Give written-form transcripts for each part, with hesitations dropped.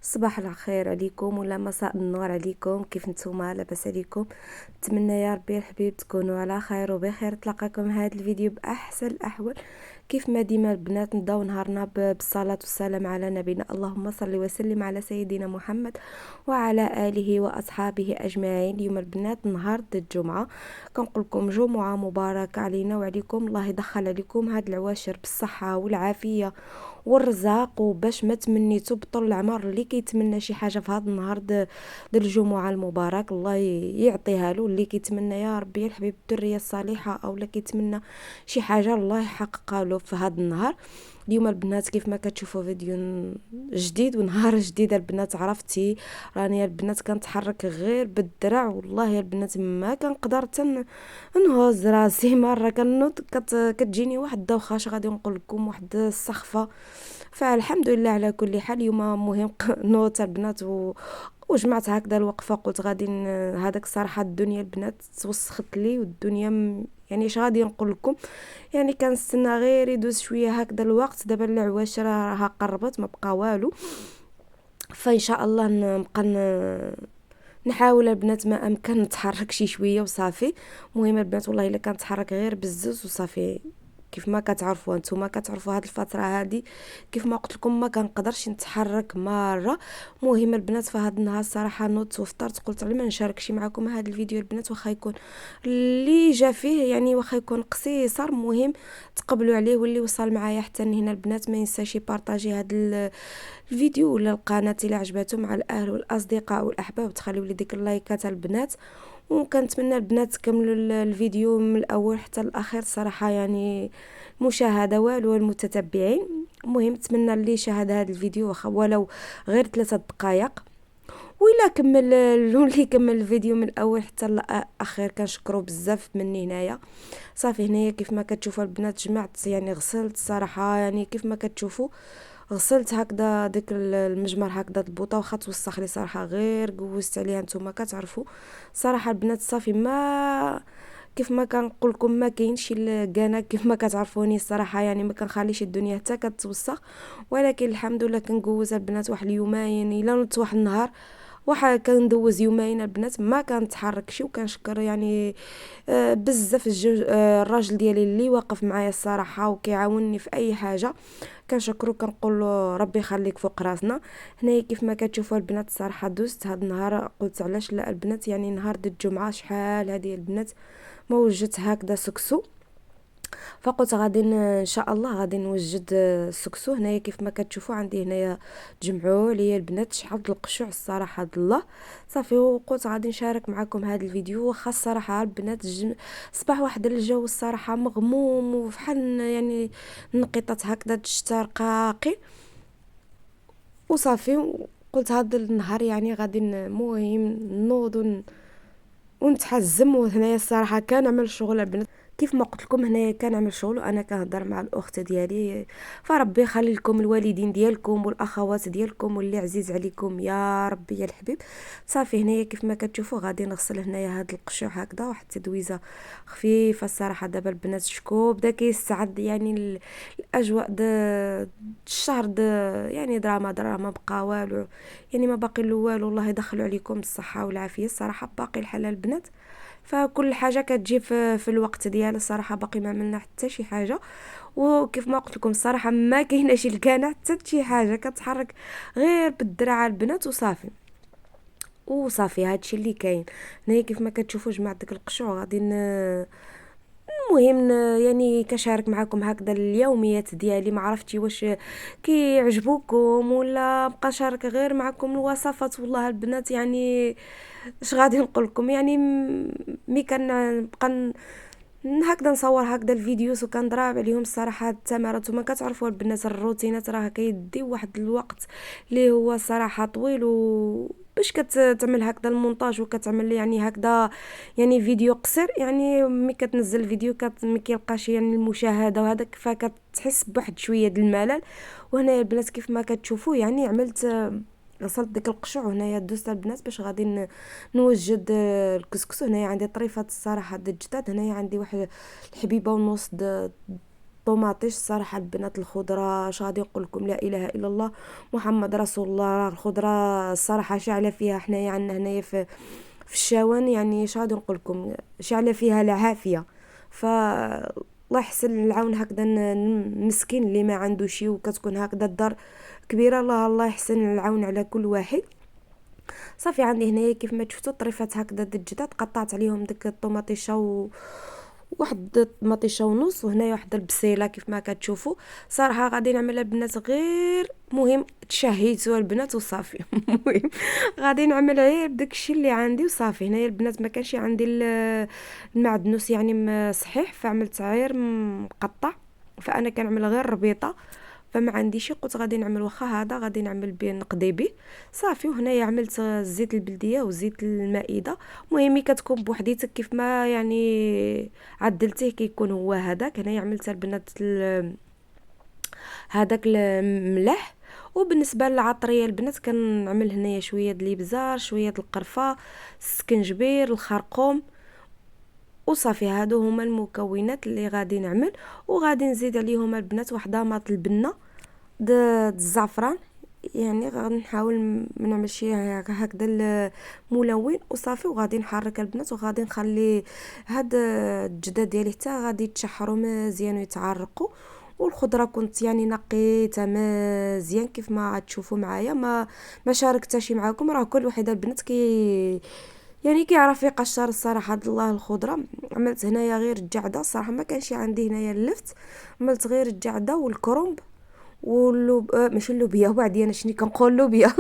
صباح الخير عليكم ولا مساء النور عليكم، كيف نتوما؟ لاباس عليكم؟ نتمنى يا ربي الحبيب تكونوا على خير وبخير. تلقاكم هذا الفيديو باحسن الاحوال. كيف ما ديما البنات نبداو نهارنا بالصلاه والسلام على نبينا، اللهم صل وسلم على سيدنا محمد وعلى اله واصحابه اجمعين. اليوم البنات نهار الجمعه، كنقول لكم جمعه مباركه علينا وعليكم. الله يدخل عليكم هاد العواشر بالصحه والعافيه والرزاق، وباش ما تمنيتو بطول العمر اللي كيتمنى شي حاجه في هذا النهار ديال الجمعه المبارك الله يعطيها له. اللي كيتمنى يا ربي الحبيب الذريه الصالحه او لا كيتمنى شي حاجه الله يحققها له في هذا النهار. اليوم البنات كيف ما كتشوفوا فيديو جديد ونهار جديد. البنات عرفتي راني البنات كنتحرك غير بالدرع، والله البنات ما كنقدر نهز راسي مره كنوض كتجيني واحد الدوخه غادي نقول لكم واحد السخفه. فالحمد لله على كل حال. اليوم مهم نوضت البنات وجمعت هكذا الوقفه، قلت غادي هذاك الصراحه الدنيا البنات توسخت لي والدنيا يعني اش غادي نقول لكم. يعني كنستنى غير يدوز شويه هكذا الوقت، دابا العواشر راها قربت ما بقى والو. فان شاء الله نبقى نحاول البنات ما امكن نتحرك شي شويه وصافي. المهم البنات والله الا كنتحرك غير بالزز وصافي. كيف ما كتعرفوا نتوما كتعرفوا هاد الفتره هادي كيف ما قلت لكم ما كنقدرش نتحرك مره. مهم البنات في هاد النهار صراحه نوضت وفطرت، قلت على ما نشاركش معكم هاد الفيديو البنات، واخا يكون اللي جا فيه يعني واخا يكون قصير مهم تقبلوا عليه. واللي وصل معايا حتى هنا البنات ما ينساش يبارطاجي هاد الفيديو ولا القناه الى عجبته مع الاهل والاصدقاء والاحباب، تخليوا لي ديك اللايكات البنات. وكنتمنى البنات تكملوا الفيديو من الاول حتى الاخير صراحه، يعني مشاهده والو المتتبعين. المهم نتمنى اللي شاهد هذا الفيديو واخا ولو غير 3 دقائق، وإلا كمل اللي كمل الفيديو من الاول حتى الاخير كنشكرو بزاف مني هنايا. صافي هنايا كيف ما كتشوفوا البنات جمعت يعني غسلت صراحه، يعني كيف ما كتشوفوا غسلت هكذا ديك المجمر هكذا البوطه، واخا توسخ لي صراحه غير قوست عليها. نتوما كتعرفوا صراحه البنات صافي ما كيف ما كنقول لكم ما كاينش الكناك كيف ما كتعرفوني الصراحه، يعني ما كنخليش الدنيا حتى كتوسخ. ولكن الحمد لله كنجوز البنات واحد اليومين الا نوضت واحد النهار واحد كندوز يومين البنات ما كنتحركش. وكنشكر يعني بزاف الراجل ديالي اللي واقف معايا الصراحه وكيعاونني في اي حاجه، كنشكرو كنقول له ربي يخليك فوق راسنا. هنايا كيف ما كتشوفوا البنات الصراحه دوزت هاد النهار، قلت علاش لا البنات يعني نهار الجمعه شحال هذه البنات ما وجدت هكذا سكسو، فقلت غادي ان شاء الله غادي نوجد السكسو. هنايا كيف ما كتشوفوا عندي هنايا جمعوا لي البنات شحال د القشوع الصراحه د الله. صافي وقلت غادي نشارك معكم هذا الفيديو. واخا الصراحه البنات صباح واحد الجو الصراحه مغموم وفحال يعني نقطات هكذا الشتا رقاقي وصافي. قلت هذا النهار يعني غادي المهم نوض ونتحزم. وهنايا الصراحه كنعمل شغل البنات كيف ما قلت لكم، هنايا كنعمل شغل وانا كنهضر مع الاخت ديالي. فربي يخلي لكم الوالدين ديالكم والاخوات ديالكم واللي عزيز عليكم يا ربي يا الحبيب. صافي هنايا كيف ما كتشوفوا غادي نغسل هنايا هاد القشوع هكذا واحد التدويزه خفيفه الصراحه. دابا البنات شكو بدا كيستعد يعني الاجواء الشهر يعني دراما ما بقى والو، يعني ما باقي له والو. الله يدخلوا عليكم بالصحه والعافيه الصراحه. باقي الحال البنات فكل حاجه كتجي في الوقت ديالها الصراحه. باقي ما عملنا حتى شي حاجه، وكيف ما قلت لكم الصراحه ما كايناش الكانع حتى شي حاجه كتحرك غير بالدراع البنات وصافي. وصافي هادشي اللي كاين. هنايا كيف ما كتشوفوا جماعه ديك القشوع غادي المهم يعني كشارك معكم هكذا اليوميات ديالي. ما عرفتي واش كيعجبوكم ولا بقى شارك غير معكم الوصفات. والله البنات يعني اش غادي نقول لكم، يعني مي كنبقى هكذا نصور هكذا الفيديوز وكنضرب عليهم الصراحه التمارات. وما كتعرفوا البنات الروتينات راه كيدي واحد الوقت اللي هو صراحه طويل، و باش كتعمل هكذا المونتاج وكتعمل يعني هكذا يعني فيديو قصير، يعني ملي كتنزل الفيديو ما كيبقاش يعني المشاهده وهذاك فكتحس بواحد شويه د الملل. وهنا البنات كيف ما كتشوفوا يعني عملت غسلت ديك القشوع. وهنايا دوزت البنات باش غادي نوجد الكسكس. هنايا عندي طريفات الصراحه د الجداد. هنايا عندي واحد الحبيبه ونص الطوماطيش. الصراحه البنات الخضره اش غادي نقول لكم، لا اله الا الله محمد رسول الله. الخضره الصراحه شاعله فيها حنايا عندنا هنايا في الشوان، يعني اش غادي نقول لكم، شاعله فيها العافيه. ف الله يحسن العون هكذا المسكين اللي ما عنده شي وكتكون هكذا الدار كبيره. الله يحسن العون على كل واحد. صافي عندي هنايا كيف ما شفتوا طريفات هكذا د الجداد، قطعت عليهم ديك الطوماطيشه واحد الطماطيشه ونص، وهنايا واحد البصيله كيف ما كتشوفوا. صراحه غادي نعملها البنات غير مهم تشهيتوا البنات وصافي. المهم غادي نعمل غير داكشي اللي عندي وصافي. هنايا البنات ما كانش عندي المعدنوس يعني صحيح، فعملت غير مقطع، فانا كنعمل غير ربيطه. فما عنديش، قلت غادي نعمل واخا هذا غادي نعمل به نقضي به صافي. وهنايا عملت زيت البلديه وزيت المائده. المهم كتكون بوحديتك كيف ما يعني عدلتيه كيكون هو هذاك. هنايا عملت البنات هذاك الملح. وبالنسبه للعطريه البنات كنعمل هنايا شويه د الابزار، شويه د القرفه، السكنجبير، الخرقوم وصافي. هادو هما المكونات اللي غادي نعمل. وغادي نزيد عليهم البنات واحد ماط البنه د الزعفران، يعني غادي نحاول ما نعملش هكذا الملون وصافي. وغادي نحرك البنات وغادي نخلي هاد الجداد ديالي حتى غادي يتشحروا مزيان ويتعرقوا. والخضره كنت يعني نقيتها مزيان كيف ما غتشوفوا معايا. ما شاركتهاش معاكم، راه كل وحده البنات يعني كيعرف يقشر الصراحه د الله الخضره. عملت هنايا غير الجعده، الصراحه ما كانش عندي هنايا اللفت، عملت غير الجعده والكرنب ماشي اللوبيا، وعدي انا شني كنقول لوبيا.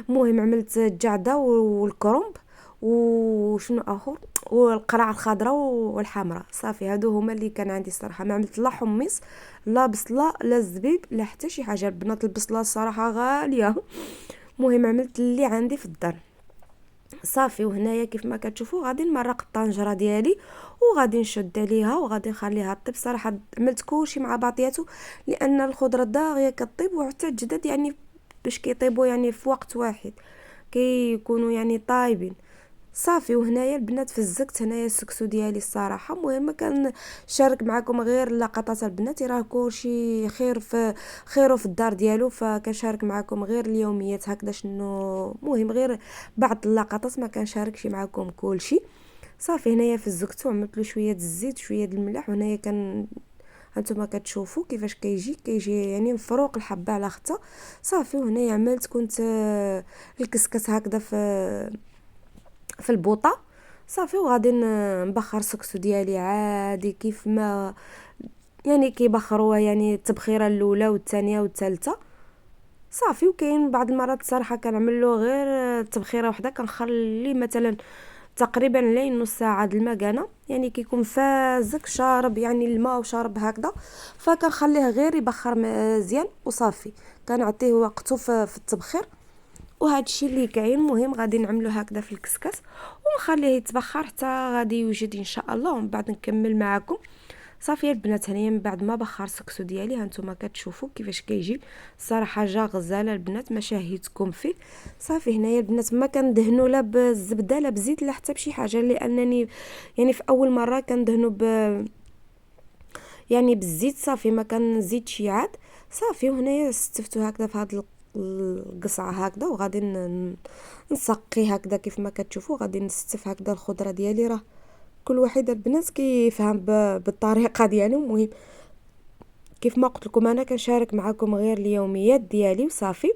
المهم عملت الجعده والكرنب وشنو اخر، والقرع الخضراء والحمراء صافي. هادو هما اللي كان عندي الصراحه. ما عملت لا حمص لا بصله لا زبيب لا حتى شي حاجه. البنات البصله الصراحه غاليه. المهم عملت اللي عندي في الدار صافي. وهنايا كيف ما كتشوفوا غادي نمرق الطنجره ديالي وغادي نشد عليها وغادي نخليها طيب. صراحه عملت كلشي مع بعضياتو لان الخضره داغيه كطيب، وحتى الجداد يعني باش كيطيبوا يعني في وقت واحد كيكونوا يعني طايبين صافي. وهنايا البنات فزكت هنايا السكسو ديالي الصراحه. المهم كان شارك معكم غير لقطات البنات، راه كلشي خير في الدار ديالو، فكنشارك معكم غير اليوميات هكذا شنو. مهم غير بعض اللقطات، ما كنشاركش معكم كلشي صافي. هنايا فزكتو عملت له شويه الزيت شويه الملح. وهنايا كان هانتوما كتشوفوا كيفاش كيجي يعني مفروق الحبه على خطه صافي. وهنايا عملت كنت الكسكس هكذا في البوطه صافي. وغادي نبخر السكسو ديالي عادي كيف ما يعني كيبخروها، يعني التبخيره الاولى والثانيه والثالثه صافي. وكاين بعض المرات الصراحه كنعمل له غير تبخيره واحده، كنخلي مثلا تقريبا لين نص ساعه د المكانه، يعني كيكون فازك شارب يعني الماء وشارب هكذا، فكنخليه غير يبخر مزيان وصافي. كنعطيه وقته في التبخير. وهذا الشيء اللي كاين. مهم غادي نعملو هكذا في الكسكس ونخليه يتبخر حتى غادي يوجد ان شاء الله، ومن بعد نكمل معكم صافي. البنات هنايا من بعد ما بخر السكسو ديالي هانتوما كتشوفوا كيفاش كيجي الصراحه جا غزاله البنات ما شاهيتكم فيه صافي. هنايا البنات ما كندهنوا لا بالزبده لا بزيت لا حتى بشي حاجه، لانني يعني في اول مره كندهنوا يعني بالزيت صافي، ما كنزيد شي عاد صافي. وهنايا استفتو هكذا في هاد القصعه هكذا، وغادي نسقي هكذا كيف ما كتشوفوا. غادي نستف هكذا الخضره ديالي، راه كل واحد البنات كيفهم بالطريقه ديالو. المهم كيف ما قلت لكم انا كنشارك معكم غير اليوميات ديالي وصافي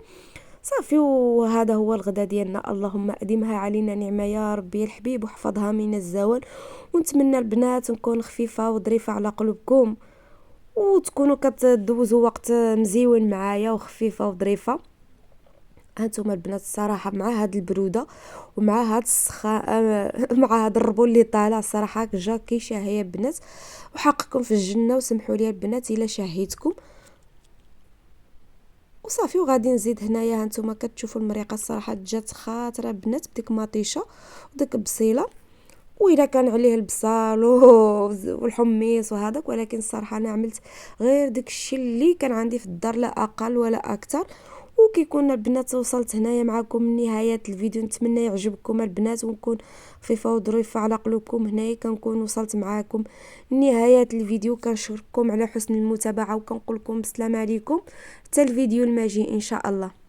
صافي. وهذا هو الغدا ديالنا. اللهم اديمها علينا نعمه يا ربي الحبيب، وحفظها من الزوال. ونتمنى البنات نكون خفيفه وظريفه على قلوبكم، وتكونوا كتدوزوا وقت مزيون معايا وخفيفه وظريفه. هانتوما البنات الصراحه مع هاد البروده ومع هاد السخاء مع هاد الربو اللي طالع الصراحه جا كيشهي البنات. وحقكم في الجنه، وسمحوا لي البنات الا شهيتكم وصافي. وغادي نزيد هنايا هانتوما كتشوفوا المريقه الصراحه جات خاطره بنات بديك مطيشه وديك البصيله، واذا كان عليه البصل والحميص وهذاك، ولكن الصراحه انا عملت غير داك الشيء اللي كان عندي في الدار لا اقل ولا اكثر. وكيكون البنات وصلت هنايا معكم لنهايه الفيديو. نتمنى يعجبكم البنات ونكون خفيفه وظريفه على قلوبكم. هنايا كنكون وصلت معكم لنهايه الفيديو. كنشكركم على حسن المتابعه وكنقول لكم السلام عليكم حتى الفيديو الماجي ان شاء الله.